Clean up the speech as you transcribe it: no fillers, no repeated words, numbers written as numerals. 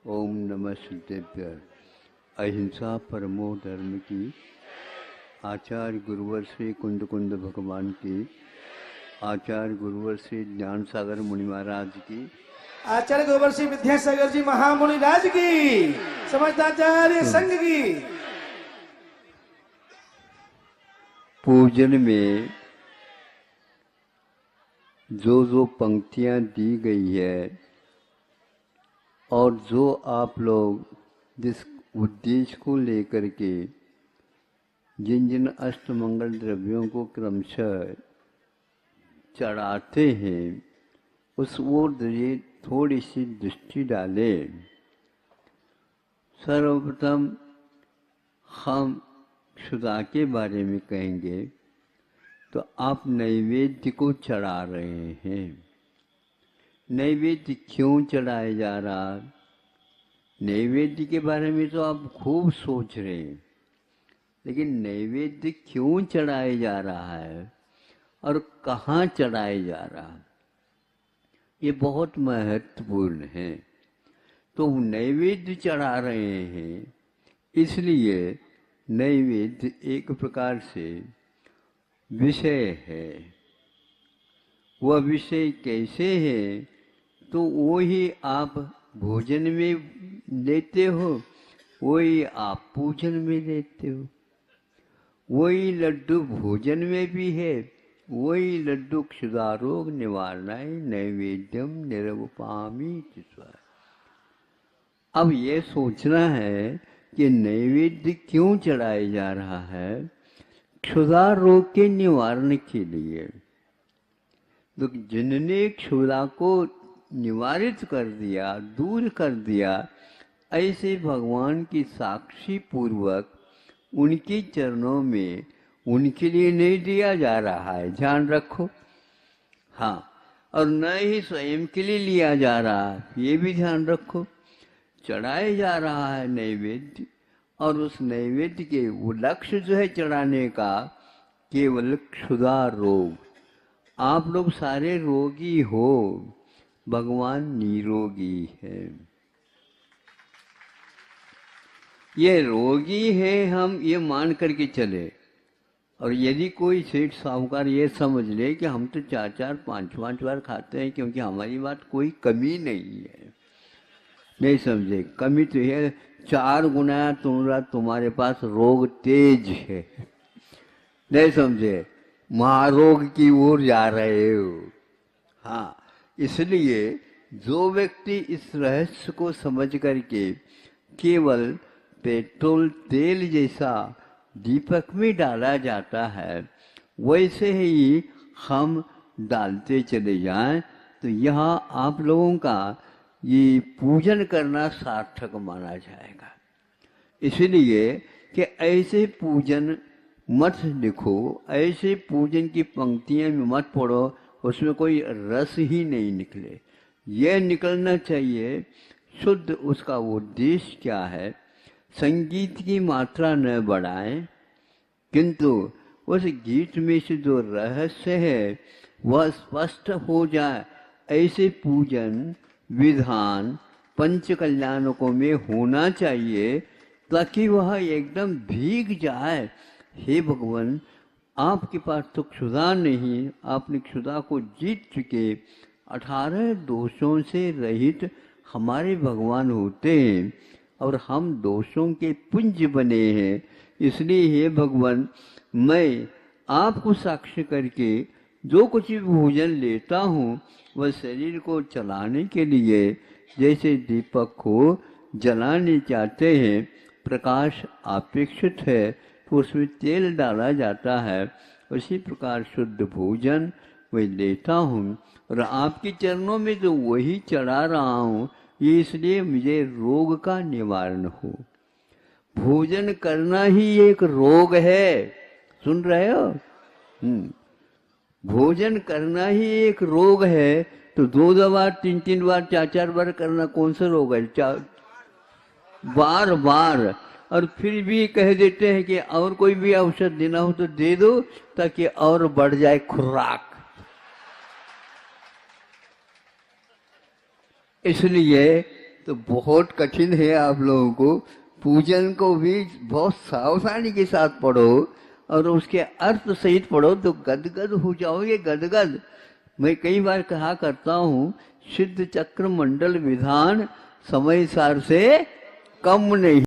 ओम नमः सिद्धेभ्य। अहिंसा परमो धर्म की। आचार्य गुरुवर श्री कुंद कुंद भगवान की। आचार्य गुरुवर श्री ज्ञान सागर मुनि महाराज की। आचार्य गुरुवर श्री विद्यासागर जी महामुनि राज की। समस्ताचार्य संघ की। पूजन में जो पंक्तियां दी गई है और जो आप लोग जिस उद्देश्य को लेकर के जिन जिन अष्टमंगल द्रव्यों को क्रमशः चढ़ाते हैं उस ओर थोड़ी सी दृष्टि डालें। सर्वप्रथम हम क्षुधा के बारे में कहेंगे तो आप नैवेद्य को चढ़ा रहे हैं। नैवेद्य क्यों चढ़ाया जा रहा? नैवेद्य के बारे में तो आप खूब सोच रहे हैं, लेकिन नैवेद्य क्यों चढ़ाया जा रहा है और कहाँ चढ़ाया जा रहा है, ये बहुत महत्वपूर्ण है। तो नैवेद्य चढ़ा रहे हैं, इसलिए नैवेद्य एक प्रकार से विषय है। वह विषय कैसे है तो वो ही आप भोजन में लेते हो, वही आप पूजन में लेते हो। वही लड्डू भोजन में भी है, वही लड्डू क्षुधा रोग निवारणाय नैवेद्यम निरवपामि चित्वा। अब ये सोचना है कि नैवेद्य क्यों चढ़ाया जा रहा है? क्षुधा रोग के निवारण के लिए। तो जिनने क्षुधा को निवारित कर दिया, दूर कर दिया, ऐसे भगवान की साक्षी पूर्वक उनके चरणों में उनके लिए नहीं दिया जा रहा है, ध्यान रखो। हाँ, और न ही स्वयं के लिए लिया जा रहा है, ये भी ध्यान रखो। चढ़ाया जा रहा है नैवेद्य, और उस नैवेद्य के वो लक्ष्य जो है चढ़ाने का केवल क्षुधा रोग। आप लोग सारे रोगी हो, भगवान निरोगी है। ये रोगी है हम ये मान करके चले। और यदि कोई सेठ साहूकार ये समझ ले कि हम तो 4-4 5-5 बार खाते हैं क्योंकि हमारी बात कोई कमी नहीं है, नहीं समझे, कमी तो है 4 गुना तुम्हारे पास रोग तेज है, नहीं समझे, महारोग की ओर जा रहे हो। हाँ, इसलिए जो व्यक्ति इस रहस्य को समझ करके केवल पेट्रोल तेल जैसा दीपक में डाला जाता है वैसे ही हम डालते चले जाएं, तो यहाँ आप लोगों का ये पूजन करना सार्थक माना जाएगा। इसलिए कि ऐसे पूजन मत लिखो, ऐसे पूजन की पंक्तियां में मत पढ़ो उसमें कोई रस ही नहीं निकले। यह निकलना चाहिए शुद्ध। उसका उद्देश्य क्या है? संगीत की मात्रा न बढ़ाएं, किंतु उस गीत में से जो रहस्य है वह स्पष्ट हो जाए। ऐसे पूजन विधान पंच कल्याणकों में होना चाहिए ताकि वह एकदम भीग जाए। हे भगवान, आपके पास तो क्षुधा नहीं, आपने क्षुधा को जीत चुके 18 दोषों से रहित हमारे भगवान होते हैं और हम दोषों के पुंज बने हैं। इसलिए हे भगवान, मैं आपको साक्ष्य करके जो कुछ भी भोजन लेता हूँ वह शरीर को चलाने के लिए, जैसे दीपक को जलाने चाहते हैं, प्रकाश अपेक्षित है तो उसमें तेल डाला जाता है, उसी प्रकार शुद्ध भोजन वही लेता हूँ और आपके चरणों में जो वही चढ़ा रहा हूँ, ये इसलिए मुझे रोग का निवारण हो। भोजन करना ही एक रोग है, सुन रहे हो? भोजन करना ही एक रोग है, तो 2 बार 3-3 बार 4-4 बार करना कौन सा रोग है? बार बार। और फिर भी कह देते हैं कि और कोई भी औषध देना हो तो दे दो ताकि और बढ़ जाए खुराक। इसलिए तो बहुत कठिन है आप लोगों को। पूजन को भी बहुत सावधानी के साथ पढ़ो और उसके अर्थ सहित पढ़ो तो गदगद हो जाओगे, गदगद। मैं कई बार कहा करता हूँ, सिद्ध चक्र मंडल विधान समय सार से कम नहीं।